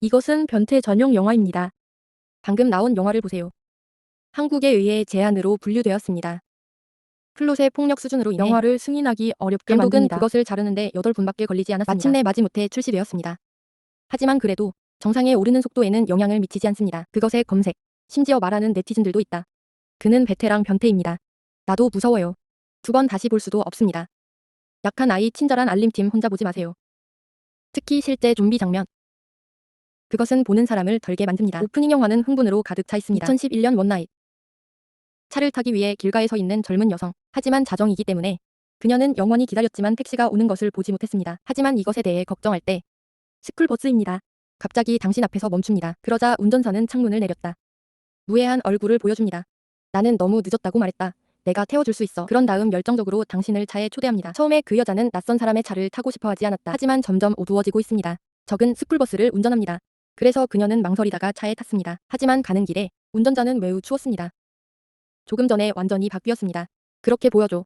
이것은 변태 전용 영화입니다. 방금 나온 영화를 보세요. 한국에 의해 제한으로 분류되었습니다. 플롯의 폭력 수준으로 인해 영화를 승인하기 어렵게 감독은 만듭니다. 그것을 자르는데 8분밖에 걸리지 않았습니다. 마침내 마지못해 출시되었습니다. 하지만 그래도 정상에 오르는 속도에는 영향을 미치지 않습니다. 그것의 검색, 심지어 말하는 네티즌들도 있다. 그는 베테랑 변태입니다. 나도 무서워요. 2번 다시 볼 수도 없습니다. 약한 아이 친절한 알림팀 혼자 보지 마세요. 특히 실제 좀비 장면. 그것은 보는 사람을 덜게 만듭니다. 오프닝 영화는 흥분으로 가득 차 있습니다. 2011년 원나잇. 차를 타기 위해 길가에 서 있는 젊은 여성. 하지만 자정이기 때문에 그녀는 영원히 기다렸지만 택시가 오는 것을 보지 못했습니다. 하지만 이것에 대해 걱정할 때 스쿨버스입니다. 갑자기 당신 앞에서 멈춥니다. 그러자 운전사는 창문을 내렸다. 무해한 얼굴을 보여줍니다. 나는 너무 늦었다고 말했다. 내가 태워줄 수 있어. 그런 다음 열정적으로 당신을 차에 초대합니다. 처음에 그 여자는 낯선 사람의 차를 타고 싶어 하지 않았다. 하지만 점점 어두워지고 있습니다. 적은 스쿨버스를 운전합니다. 그래서 그녀는 망설이다가 차에 탔습니다. 하지만 가는 길에 운전자는 매우 추웠습니다. 조금 전에 완전히 바뀌었습니다. 그렇게 보여줘.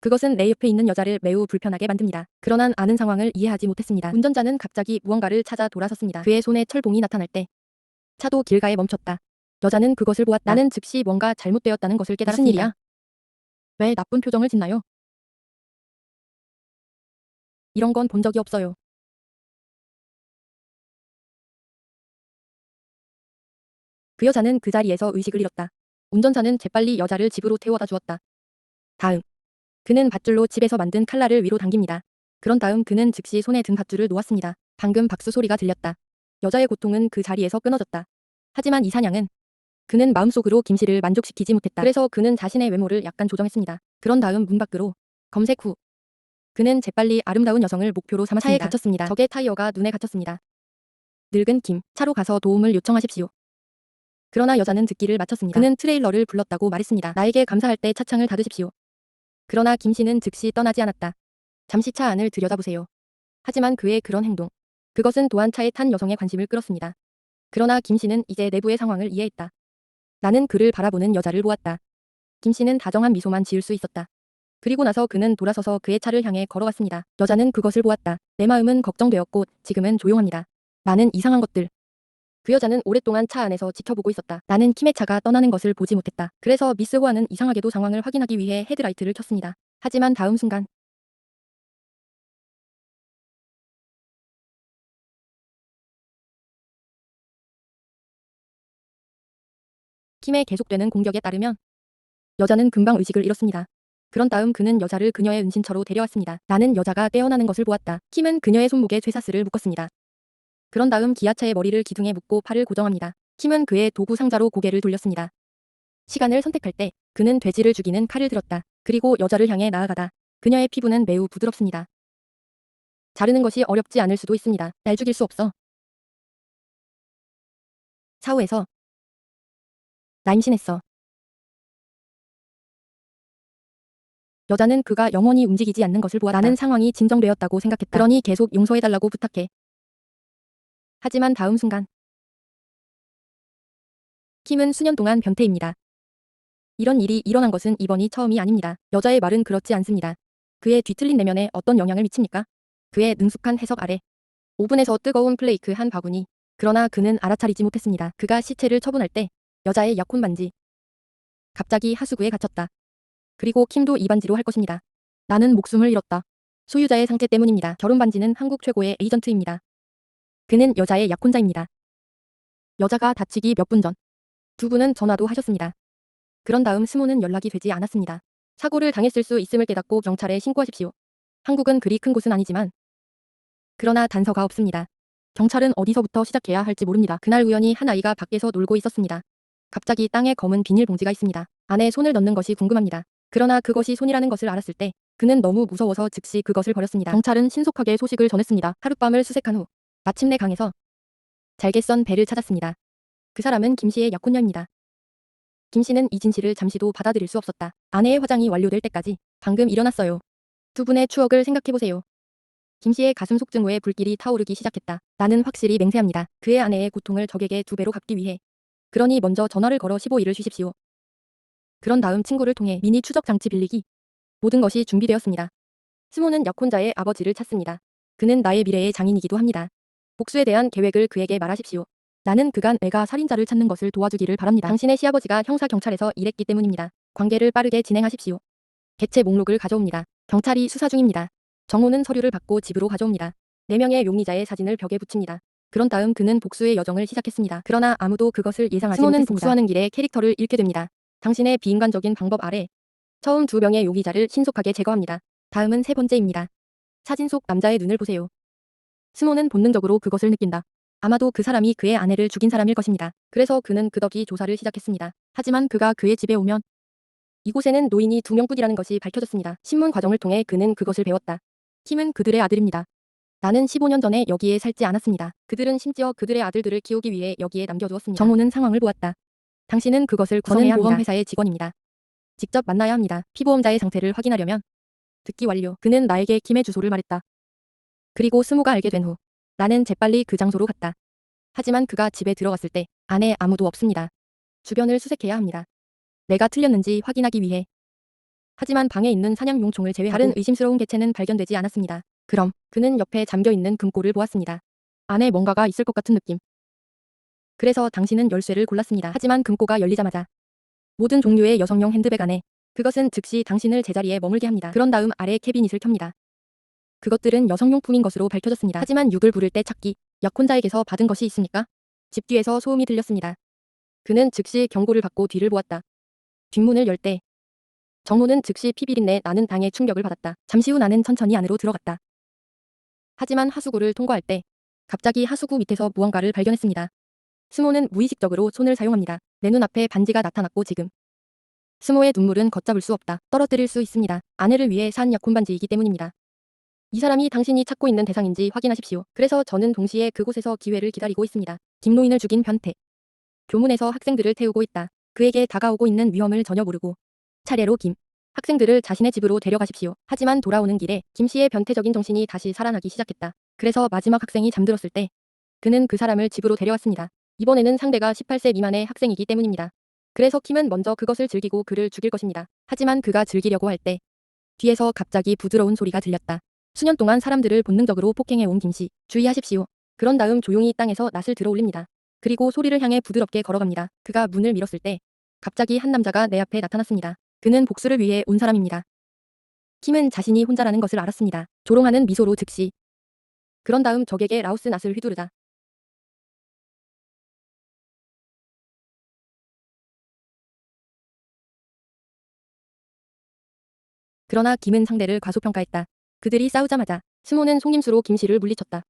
그것은 내 옆에 있는 여자를 매우 불편하게 만듭니다. 그러나 아는 상황을 이해하지 못했습니다. 운전자는 갑자기 무언가를 찾아 돌아섰습니다. 그의 손에 철봉이 나타날 때 차도 길가에 멈췄다. 여자는 그것을 보았다. 나는 즉시 뭔가 잘못되었다는 것을 깨달았습니다. 무슨 일이야? 왜 나쁜 표정을 짓나요? 이런 건 본 적이 없어요. 그 여자는 그 자리에서 의식을 잃었다. 운전사는 재빨리 여자를 집으로 태워다 주었다. 다음, 그는 밧줄로 집에서 만든 칼날을 위로 당깁니다. 그런 다음 그는 즉시 손에 든 밧줄을 놓았습니다. 방금 박수 소리가 들렸다. 여자의 고통은 그 자리에서 끊어졌다. 하지만 이 사냥은 그는 마음속으로 김씨를 만족시키지 못했다. 그래서 그는 자신의 외모를 약간 조정했습니다. 그런 다음 문 밖으로 검색 후 그는 재빨리 아름다운 여성을 목표로 삼았습니다. 차에 갇혔습니다. 적의 타이어가 눈에 갇혔습니다. 늙은 김, 차로 가서 도움을 요청하십시오. 그러나 여자는 듣기를 마쳤습니다. 그는 트레일러를 불렀다고 말했습니다. 나에게 감사할 때 차창을 닫으십시오. 그러나 김씨는 즉시 떠나지 않았다. 잠시 차 안을 들여다보세요. 하지만 그의 그런 행동, 그것은 또한 차에 탄 여성의 관심을 끌었습니다. 그러나 김씨는 이제 내부의 상황을 이해했다. 나는 그를 바라보는 여자를 보았다. 김씨는 다정한 미소만 지을 수 있었다. 그리고 나서 그는 돌아서서 그의 차를 향해 걸어갔습니다. 여자는 그것을 보았다. 내 마음은 걱정되었고 지금은 조용합니다. 많은 이상한 것들. 그 여자는 오랫동안 차 안에서 지켜보고 있었다. 나는 킴의 차가 떠나는 것을 보지 못했다. 그래서 미스 호아는 이상하게도 상황을 확인하기 위해 헤드라이트를 켰습니다. 하지만 다음 순간 킴의 계속되는 공격에 따르면 여자는 금방 의식을 잃었습니다. 그런 다음 그는 여자를 그녀의 은신처로 데려왔습니다. 나는 여자가 깨어나는 것을 보았다. 킴은 그녀의 손목에 쇠사슬을 묶었습니다. 그런 다음 기아차의 머리를 기둥에 묶고 팔을 고정합니다. 킴은 그의 도구 상자로 고개를 돌렸습니다. 시간을 선택할 때 그는 돼지를 죽이는 칼을 들었다. 그리고 여자를 향해 나아가다. 그녀의 피부는 매우 부드럽습니다. 자르는 것이 어렵지 않을 수도 있습니다. 날 죽일 수 없어. 사후에서 나 임신했어. 여자는 그가 영원히 움직이지 않는 것을 보았다. 나는 상황이 진정되었다고 생각했다. 그러니 계속 용서해달라고 부탁해. 하지만 다음 순간 킴은 수년 동안 변태입니다. 이런 일이 일어난 것은 이번이 처음이 아닙니다. 여자의 말은 그렇지 않습니다. 그의 뒤틀린 내면에 어떤 영향을 미칩니까? 그의 능숙한 해석 아래 오븐에서 뜨거운 플레이크 한 바구니. 그러나 그는 알아차리지 못했습니다. 그가 시체를 처분할 때 여자의 약혼 반지. 갑자기 하수구에 갇혔다. 그리고 킴도 이 반지로 할 것입니다. 나는 목숨을 잃었다. 소유자의 상태 때문입니다. 결혼 반지는 한국 최고의 에이전트입니다. 그는 여자의 약혼자입니다. 여자가 다치기 몇 분 전. 두 분은 전화도 하셨습니다. 그런 다음 스모는 연락이 되지 않았습니다. 사고를 당했을 수 있음을 깨닫고 경찰에 신고하십시오. 한국은 그리 큰 곳은 아니지만 그러나 단서가 없습니다. 경찰은 어디서부터 시작해야 할지 모릅니다. 그날 우연히 한 아이가 밖에서 놀고 있었습니다. 갑자기 땅에 검은 비닐봉지가 있습니다. 안에 손을 넣는 것이 궁금합니다. 그러나 그것이 손이라는 것을 알았을 때 그는 너무 무서워서 즉시 그것을 버렸습니다. 경찰은 신속하게 소식을 전했습니다. 하룻밤을 수색한 후 마침내 강에서 잘게 썬 배를 찾았습니다. 그 사람은 김씨의 약혼녀입니다. 김씨는 이 진실을 잠시도 받아들일 수 없었다. 아내의 화장이 완료될 때까지 방금 일어났어요. 두 분의 추억을 생각해보세요. 김씨의 가슴 속증후에 불길이 타오르기 시작했다. 나는 확실히 맹세합니다. 그의 아내의 고통을 적에게 2배로 갚기 위해. 그러니 먼저 전화를 걸어 15일을 쉬십시오. 그런 다음 친구를 통해 미니 추적 장치 빌리기. 모든 것이 준비되었습니다. 스모는 약혼자의 아버지를 찾습니다. 그는 나의 미래의 장인이기도 합니다. 복수에 대한 계획을 그에게 말하십시오. 나는 그간 애가 살인자를 찾는 것을 도와주기를 바랍니다. 당신의 시아버지가 형사경찰에서 일했기 때문입니다. 관계를 빠르게 진행하십시오. 개체 목록을 가져옵니다. 경찰이 수사 중입니다. 정호는 서류를 받고 집으로 가져옵니다. 4명의 용의자의 사진을 벽에 붙입니다. 그런 다음 그는 복수의 여정을 시작했습니다. 그러나 아무도 그것을 예상하지 못했습니다. 스모는 복수하는 길에 캐릭터를 잃게 됩니다. 당신의 비인간적인 방법 아래 처음 2명의 용의자를 신속하게 제거합니다. 다음은 3번째입니다. 사진 속 남자의 눈을 보세요. 스모는 본능적으로 그것을 느낀다. 아마도 그 사람이 그의 아내를 죽인 사람일 것입니다. 그래서 그는 급하게 조사를 시작했습니다. 하지만 그가 그의 집에 오면 이곳에는 노인이 2명뿐이라는 것이 밝혀졌습니다. 신문 과정을 통해 그는 그것을 배웠다. 킴은 그들의 아들입니다. 나는 15년 전에 여기에 살지 않았습니다. 그들은 심지어 그들의 아들들을 키우기 위해 여기에 남겨두었습니다. 정호는 상황을 보았다. 당신은 그것을 구성해야 합니다. 보험회사의 직원입니다. 직접 만나야 합니다. 피보험자의 상태를 확인하려면 듣기 완료. 그는 나에게 킴의 주소를 말했다. 그리고 스모가 알게 된 후 나는 재빨리 그 장소로 갔다. 하지만 그가 집에 들어갔을 때 안에 아무도 없습니다. 주변을 수색해야 합니다. 내가 틀렸는지 확인하기 위해. 하지만 방에 있는 사냥용총을 제외하고 다른 의심스러운 개체는 발견되지 않았습니다. 그럼 그는 옆에 잠겨있는 금고를 보았습니다. 안에 뭔가가 있을 것 같은 느낌. 그래서 당신은 열쇠를 골랐습니다. 하지만 금고가 열리자마자 모든 종류의 여성용 핸드백 안에 그것은 즉시 당신을 제자리에 머물게 합니다. 그런 다음 아래 캐비닛을 켭니다. 그것들은 여성용품인 것으로 밝혀졌습니다. 하지만 6을 부를 때 찾기 약혼자에게서 받은 것이 있습니까? 집 뒤에서 소음이 들렸습니다. 그는 즉시 경고를 받고 뒤를 보았다. 뒷문을 열 때 정호는 즉시 피비린내 나는 당의 충격을 받았다. 잠시 후 나는 천천히 안으로 들어갔다. 하지만 하수구를 통과할 때 갑자기 하수구 밑에서 무언가를 발견했습니다. 스모는 무의식적으로 손을 사용합니다. 내 눈앞에 반지가 나타났고 지금 스모의 눈물은 걷잡을 수 없다. 떨어뜨릴 수 있습니다. 아내를 위해 산 약혼 반지이기 때문입니다. 이 사람이 당신이 찾고 있는 대상인지 확인하십시오. 그래서 저는 동시에 그곳에서 기회를 기다리고 있습니다. 김노인을 죽인 변태. 교문에서 학생들을 태우고 있다. 그에게 다가오고 있는 위험을 전혀 모르고 차례로 김 학생들을 자신의 집으로 데려가십시오. 하지만 돌아오는 길에 김 씨의 변태적인 정신이 다시 살아나기 시작했다. 그래서 마지막 학생이 잠들었을 때 그는 그 사람을 집으로 데려왔습니다. 이번에는 상대가 18세 미만의 학생이기 때문입니다. 그래서 킴은 먼저 그것을 즐기고 그를 죽일 것입니다. 하지만 그가 즐기려고 할 때 뒤에서 갑자기 부드러운 소리가 들렸다. 수년 동안 사람들을 본능적으로 폭행해온 김씨. 주의하십시오. 그런 다음 조용히 땅에서 낫을 들어 올립니다. 그리고 소리를 향해 부드럽게 걸어갑니다. 그가 문을 밀었을 때 갑자기 한 남자가 내 앞에 나타났습니다. 그는 복수를 위해 온 사람입니다. 킴은 자신이 혼자라는 것을 알았습니다. 조롱하는 미소로 즉시. 그런 다음 적에게 라오스 낫을 휘두르다. 그러나 김은 상대를 과소평가했다. 그들이 싸우자마자 스모는 속임수로 김씨를 물리쳤다.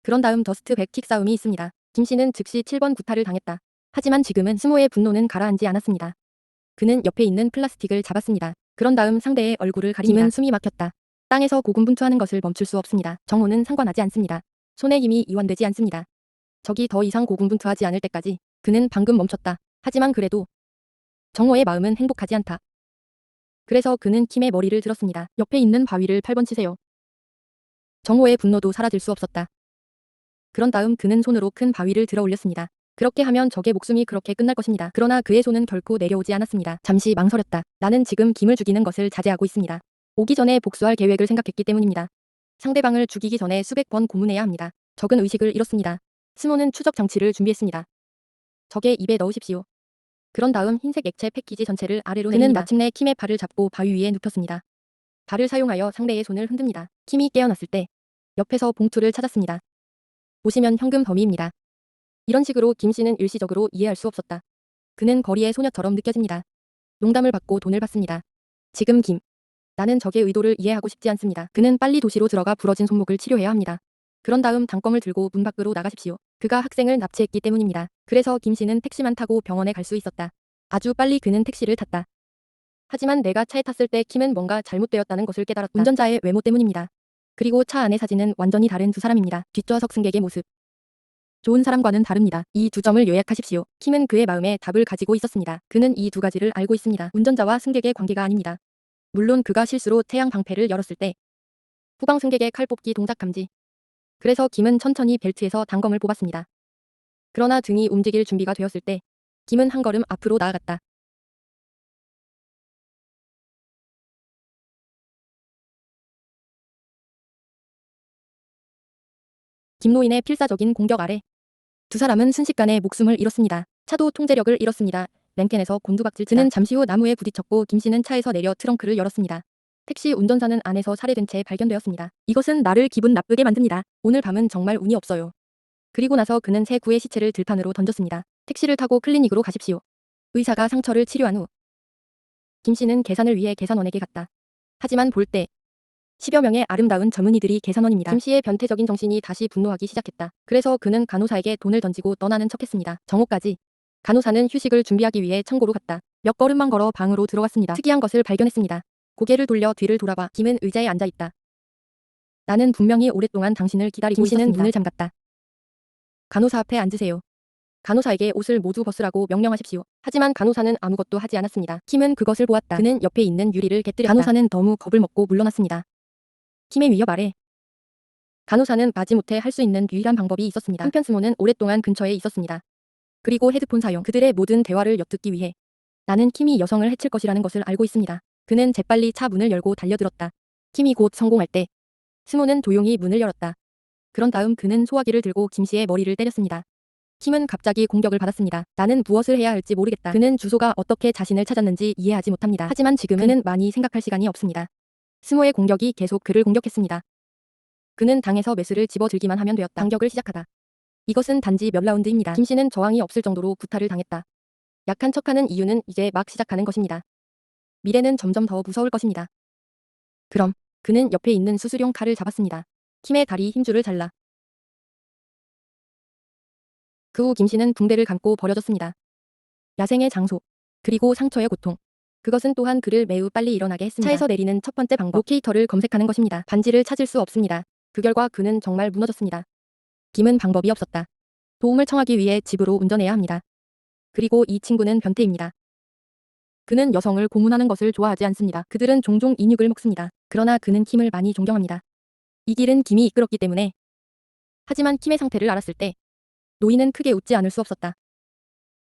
그런 다음 더스트 백킥 싸움이 있습니다. 김씨는 즉시 7번 구타를 당했다. 하지만 지금은 스모의 분노는 가라앉지 않았습니다. 그는 옆에 있는 플라스틱을 잡았습니다. 그런 다음 상대의 얼굴을 가립니다. 김은 숨이 막혔다. 땅에서 고군분투하는 것을 멈출 수 없습니다. 정호는 상관하지 않습니다. 손에 힘이 이완되지 않습니다. 적이 더 이상 고군분투하지 않을 때까지 그는 방금 멈췄다. 하지만 그래도 정호의 마음은 행복하지 않다. 그래서 그는 킴의 머리를 들었습니다. 옆에 있는 바위를 8번 치세요. 정호의 분노도 사라질 수 없었다. 그런 다음 그는 손으로 큰 바위를 들어 올렸습니다. 그렇게 하면 적의 목숨이 그렇게 끝날 것입니다. 그러나 그의 손은 결코 내려오지 않았습니다. 잠시 망설였다. 나는 지금 김을 죽이는 것을 자제하고 있습니다. 오기 전에 복수할 계획을 생각했기 때문입니다. 상대방을 죽이기 전에 수백 번 고문해야 합니다. 적은 의식을 잃었습니다. 스모는 추적 장치를 준비했습니다. 적의 입에 넣으십시오. 그런 다음 흰색 액체 패키지 전체를 아래로 내립니다. 그는 마침내 킴의 발을 잡고 바위 위에 눕혔습니다. 발을 사용하여 상대의 손을 흔듭니다. 킴이 깨어났을 때 옆에서 봉투를 찾았습니다. 보시면 현금 더미입니다. 이런 식으로 김 씨는 일시적으로 이해할 수 없었다. 그는 거리의 소녀처럼 느껴집니다. 농담을 받고 돈을 받습니다. 지금 김. 나는 적의 의도를 이해하고 싶지 않습니다. 그는 빨리 도시로 들어가 부러진 손목을 치료해야 합니다. 그런 다음 단검을 들고 문 밖으로 나가십시오. 그가 학생을 납치했기 때문입니다. 그래서 김 씨는 택시만 타고 병원에 갈 수 있었다. 아주 빨리 그는 택시를 탔다. 하지만 내가 차에 탔을 때 킴은 뭔가 잘못되었다는 것을 깨달았다. 운전자의 외모 때문입니다. 그리고 차 안의 사진은 완전히 다른 두 사람입니다. 뒷좌석 승객의 모습. 좋은 사람과는 다릅니다. 이 두 점을 요약하십시오. 킴은 그의 마음에 답을 가지고 있었습니다. 그는 이 두 가지를 알고 있습니다. 운전자와 승객의 관계가 아닙니다. 물론 그가 실수로 태양 방패를 열었을 때 후방 승객의 칼 뽑기 동작 감지. 그래서 김은 천천히 벨트에서 단검을 뽑았습니다. 그러나 등이 움직일 준비가 되었을 때 김은 한 걸음 앞으로 나아갔다. 김노인의 필사적인 공격 아래 두 사람은 순식간에 목숨을 잃었습니다. 차도 통제력을 잃었습니다. 랭켄에서 곤두박질 치는 잠시 후 나무에 부딪혔고 김씨는 차에서 내려 트렁크를 열었습니다. 택시 운전사는 안에서 살해된 채 발견되었습니다. 이것은 나를 기분 나쁘게 만듭니다. 오늘 밤은 정말 운이 없어요. 그리고 나서 그는 새 구의 시체를 들판으로 던졌습니다. 택시를 타고 클리닉으로 가십시오. 의사가 상처를 치료한 후 김씨는 계산을 위해 계산원에게 갔다. 하지만 볼 때 10여 명의 아름다운 젊은이들이 계산원입니다. 김씨의 변태적인 정신이 다시 분노하기 시작했다. 그래서 그는 간호사에게 돈을 던지고 떠나는 척했습니다. 정오까지 간호사는 휴식을 준비하기 위해 창고로 갔다. 몇 걸음만 걸어 방으로 들어갔습니다. 특이한 것을 발견했습니다. 고개를 돌려 뒤를 돌아봐 김은 의자에 앉아있다. 나는 분명히 오랫동안 당신을 기다리고 있었습니다. 김씨는 문을 잠갔다. 간호사 앞에 앉으세요. 간호사에게 옷을 모두 벗으라고 명령하십시오. 하지만 간호사는 아무것도 하지 않았습니다. 킴은 그것을 보았다. 그는 옆에 있는 유리를 깨뜨렸다. 간호사는 너무 겁을 먹고 물러났습니다. 킴의 위협 아래 간호사는 마지못해 할 수 있는 유일한 방법이 있었습니다. 한편 스모는 오랫동안 근처에 있었습니다. 그리고 헤드폰 사용, 그들의 모든 대화를 엿듣기 위해 나는 킴이 여성을 해칠 것이라는 것을 알고 있습니다. 그는 재빨리 차 문을 열고 달려들었다. 킴이 곧 성공할 때 스모는 조용히 문을 열었다. 그런 다음 그는 소화기를 들고 김씨의 머리를 때렸습니다. 킴은 갑자기 공격을 받았습니다. 나는 무엇을 해야 할지 모르겠다. 그는 주소가 어떻게 자신을 찾았는지 이해하지 못합니다. 하지만 지금은 그는 많이 생각할 시간이 없습니다. 스모의 공격이 계속 그를 공격했습니다. 그는 당에서 메스를 집어들기만 하면 되었다. 반격을 시작하다. 이것은 단지 몇 라운드입니다. 김씨는 저항이 없을 정도로 구타를 당했다. 약한 척하는 이유는 이제 막 시작하는 것입니다. 미래는 점점 더 무서울 것입니다. 그럼 그는 옆에 있는 수술용 칼을 잡았습니다. 킴의 다리 힘줄을 잘라. 그 후 김씨는 붕대를 감고 버려졌습니다. 야생의 장소, 그리고 상처의 고통. 그것은 또한 그를 매우 빨리 일어나게 했습니다. 차에서 내리는 첫 번째 방법, 로케이터를 검색하는 것입니다. 반지를 찾을 수 없습니다. 그 결과 그는 정말 무너졌습니다. 김은 방법이 없었다. 도움을 청하기 위해 집으로 운전해야 합니다. 그리고 이 친구는 변태입니다. 그는 여성을 고문하는 것을 좋아하지 않습니다. 그들은 종종 인육을 먹습니다. 그러나 그는 킴을 많이 존경합니다. 이 길은 김이 이끌었기 때문에. 하지만 킴의 상태를 알았을 때 노인은 크게 웃지 않을 수 없었다.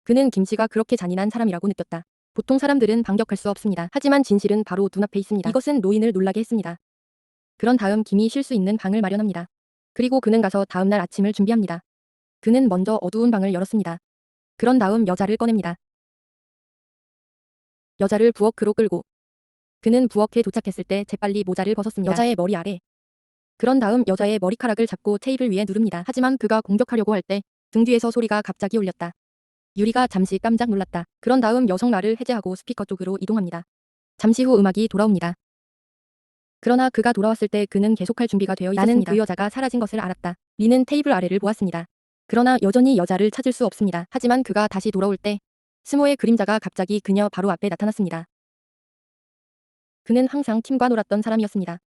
그는 김씨가 그렇게 잔인한 사람이라고 느꼈다. 보통 사람들은 반격할 수 없습니다. 하지만 진실은 바로 눈앞에 있습니다. 이것은 노인을 놀라게 했습니다. 그런 다음 김이 쉴 수 있는 방을 마련합니다. 그리고 그는 가서 다음날 아침을 준비합니다. 그는 먼저 어두운 방을 열었습니다. 그런 다음 여자를 꺼냅니다. 여자를 부엌으로 끌고 그는 부엌에 도착했을 때 재빨리 모자를 벗었습니다. 여자의 머리 아래. 그런 다음 여자의 머리카락을 잡고 테이블 위에 누릅니다. 하지만 그가 공격하려고 할 때 등 뒤에서 소리가 갑자기 울렸다. 유리가 잠시 깜짝 놀랐다. 그런 다음 여성 말을 해제하고 스피커 쪽으로 이동합니다. 잠시 후 음악이 돌아옵니다. 그러나 그가 돌아왔을 때 그는 계속할 준비가 되어 있었습니다. 나는 그 여자가 사라진 것을 알았다. 리는 테이블 아래를 보았습니다. 그러나 여전히 여자를 찾을 수 없습니다. 하지만 그가 다시 돌아올 때 스모의 그림자가 갑자기 그녀 바로 앞에 나타났습니다. 그는 항상 팀과 놀았던 사람이었습니다.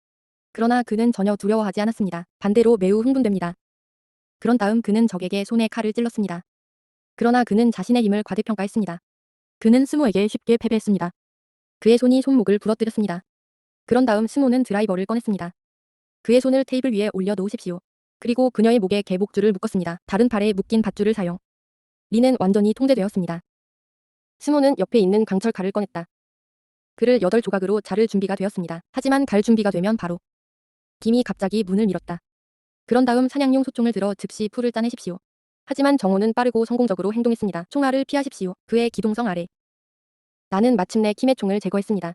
그러나 그는 전혀 두려워하지 않았습니다. 반대로 매우 흥분됩니다. 그런 다음 그는 적에게 손에 칼을 찔렀습니다. 그러나 그는 자신의 힘을 과대평가했습니다. 그는 스모에게 쉽게 패배했습니다. 그의 손이 손목을 부러뜨렸습니다. 그런 다음 스모는 드라이버를 꺼냈습니다. 그의 손을 테이블 위에 올려 놓으십시오. 그리고 그녀의 목에 개복줄을 묶었습니다. 다른 팔에 묶인 밧줄을 사용. 리는 완전히 통제되었습니다. 스모는 옆에 있는 강철칼을 꺼냈다. 그를 8조각으로 자를 준비가 되었습니다. 하지만 갈 준비가 되면 바로 김이 갑자기 문을 밀었다. 그런 다음 사냥용 소총을 들어 즉시 풀을 짜내십시오. 하지만 정호는 빠르고 성공적으로 행동했습니다. 총알을 피하십시오. 그의 기동성 아래. 나는 마침내 킴의 총을 제거했습니다.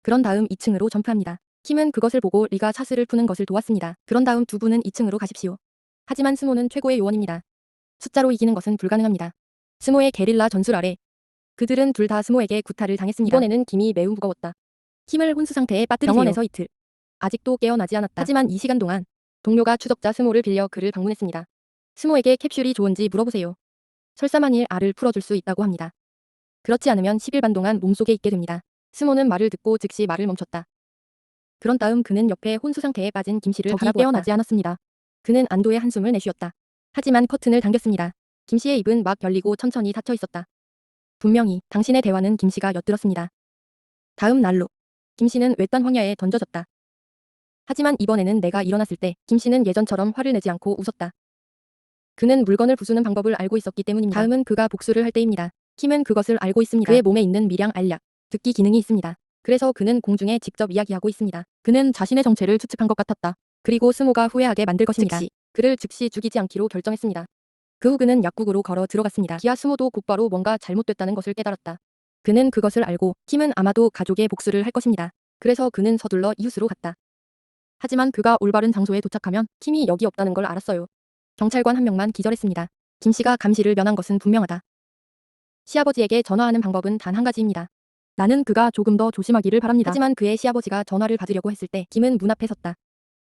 그런 다음 2층으로 점프합니다. 킴은 그것을 보고 리가 사슬을 푸는 것을 도왔습니다. 그런 다음 두 분은 2층으로 가십시오. 하지만 스모는 최고의 요원입니다. 숫자로 이기는 것은 불가능합니다. 스모의 게릴라 전술 아래. 그들은 둘 다 스모에게 구타를 당했습니다. 이번에는 김이 매우 무거웠다. 킴을 혼수 상태에 빠뜨리세요. 병원에서 이틀. 아직도 깨어나지 않았다. 하지만 이 시간 동안 동료가 추적자 스모를 빌려 그를 방문했습니다. 스모에게 캡슐이 좋은지 물어보세요. 설사만일 알을 풀어줄 수 있다고 합니다. 그렇지 않으면 10일 반 동안 몸속에 있게 됩니다. 스모는 말을 듣고 즉시 말을 멈췄다. 그런 다음 그는 옆에 혼수 상태에 빠진 김씨를 바라보았다. 깨어나지 않았습니다. 그는 안도의 한숨을 내쉬었다. 하지만 커튼을 당겼습니다. 김씨의 입은 막 열리고 천천히 닫혀 있었다. 분명히 당신의 대화는 김씨가 엿들었습니다. 다음 날로 김씨는 외딴 황야에 던져졌다. 하지만 이번에는 내가 일어났을 때 김씨는 예전처럼 화를 내지 않고 웃었다. 그는 물건을 부수는 방법을 알고 있었기 때문입니다. 다음은 그가 복수를 할 때입니다. 킴은 그것을 알고 있습니다. 그의 몸에 있는 미량 알약, 듣기 기능이 있습니다. 그래서 그는 공중에 직접 이야기하고 있습니다. 그는 자신의 정체를 추측한 것 같았다. 그리고 스모가 후회하게 만들 것입니다. 즉시 그를 즉시 죽이지 않기로 결정했습니다. 그 후 그는 약국으로 걸어 들어갔습니다. 기아 스모도 곧바로 뭔가 잘못됐다는 것을 깨달았다. 그는 그것을 알고 킴은 아마도 가족의 복수를 할 것입니다. 그래서 그는 서둘러 이웃으로 갔다. 하지만 그가 올바른 장소에 도착하면 킴이 여기 없다는 걸 알았어요. 경찰관 한 명만 기절했습니다. 김 씨가 감시를 면한 것은 분명하다. 시아버지에게 전화하는 방법은 단 한 가지입니다. 나는 그가 조금 더 조심하기를 바랍니다. 하지만 그의 시아버지가 전화를 받으려고 했을 때 김은 문 앞에 섰다.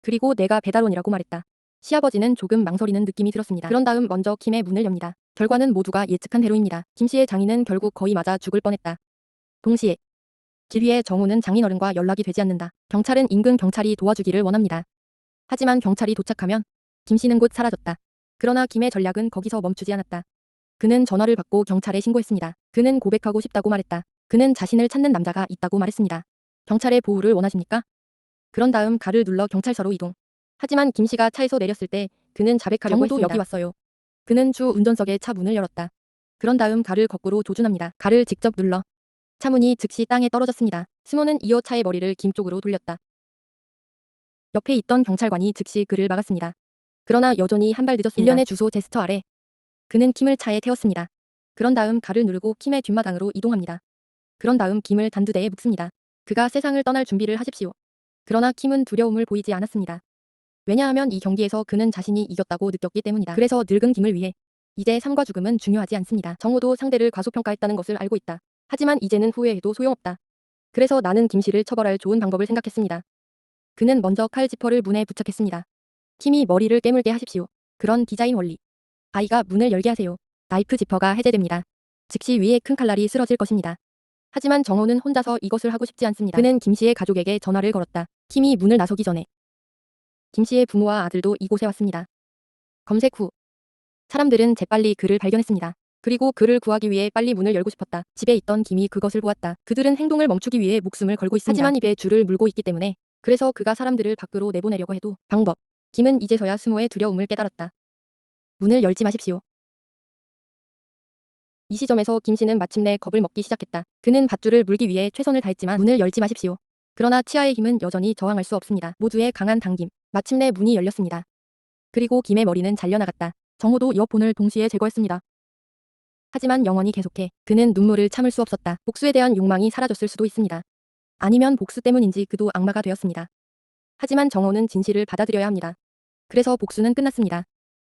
그리고 내가 배달원이라고 말했다. 시아버지는 조금 망설이는 느낌이 들었습니다. 그런 다음 먼저 김의 문을 엽니다. 결과는 모두가 예측한 대로입니다. 김 씨의 장인은 결국 거의 맞아 죽을 뻔했다. 동시에 길 위에 정우는 장인어른과 연락이 되지 않는다. 경찰은 인근 경찰이 도와주기를 원합니다. 하지만 경찰이 도착하면 김 씨는 곧 사라졌다. 그러나 김의 전략은 거기서 멈추지 않았다. 그는 전화를 받고 경찰에 신고했습니다. 그는 고백하고 싶다고 말했다. 그는 자신을 찾는 남자가 있다고 말했습니다. 경찰의 보호를 원하십니까? 그런 다음 가를 눌러 경찰서로 이동. 하지만 김 씨가 차에서 내렸을 때 그는 자백하려고 했습니다. 여기 왔어요. 그는 주 운전석의 차 문을 열었다. 그런 다음 가를 거꾸로 조준합니다. 가를 직접 눌러. 차 문이 즉시 땅에 떨어졌습니다. 스모는 이어 차의 머리를 김 쪽으로 돌렸다. 옆에 있던 경찰관이 즉시 그를 막았습니다. 그러나 여전히 한 발 늦었습니다. 일련의 주소 제스처 아래 그는 킴을 차에 태웠습니다. 그런 다음 가를 누르고 킴의 뒷마당으로 이동합니다. 그런 다음 김을 단두대에 묶습니다. 그가 세상을 떠날 준비를 하십시오. 그러나 킴은 두려움을 보이지 않았습니다. 왜냐하면 이 경기에서 그는 자신이 이겼다고 느꼈기 때문이다. 그래서 늙은 김을 위해 이제 삶과 죽음은 중요하지 않습니다. 정우도 상대를 과소평가했다는 것을 알고 있다. 하지만 이제는 후회해도 소용없다. 그래서 나는 김 씨를 처벌할 좋은 방법을 생각했습니다. 그는 먼저 칼 지퍼를 문에 부착했습니다. 킴이 머리를 깨물게 하십시오. 그런 디자인 원리. 아이가 문을 열게 하세요. 나이프 지퍼가 해제됩니다. 즉시 위에 큰 칼날이 쓰러질 것입니다. 하지만 정호는 혼자서 이것을 하고 싶지 않습니다. 그는 김 씨의 가족에게 전화를 걸었다. 킴이 문을 나서기 전에 김 씨의 부모와 아들도 이곳에 왔습니다. 검색 후 사람들은 재빨리 그를 발견했습니다. 그리고 그를 구하기 위해 빨리 문을 열고 싶었다. 집에 있던 김이 그것을 보았다. 그들은 행동을 멈추기 위해 목숨을 걸고 있습니다. 하지만 입에 줄을 물고 있기 때문에 그래서 그가 사람들을 밖으로 내보내려고 해도 방법. 김은 이제서야 스모의 두려움을 깨달았다. 문을 열지 마십시오. 이 시점에서 김 씨는 마침내 겁을 먹기 시작했다. 그는 밧줄을 물기 위해 최선을 다했지만 문을 열지 마십시오. 그러나 치아의 힘은 여전히 저항할 수 없습니다. 모두의 강한 당김. 마침내 문이 열렸습니다. 그리고 김의 머리는 잘려나갔다. 정호도 이어폰을 동시에 제거했습니다. 하지만 영원히 계속해 그는 눈물을 참을 수 없었다. 복수에 대한 욕망이 사라졌을 수도 있습니다. 아니면 복수 때문인지 그도 악마가 되었습니다. 하지만 정호는 진실을 받아들여야 합니다. 그래서 복수는 끝났습니다.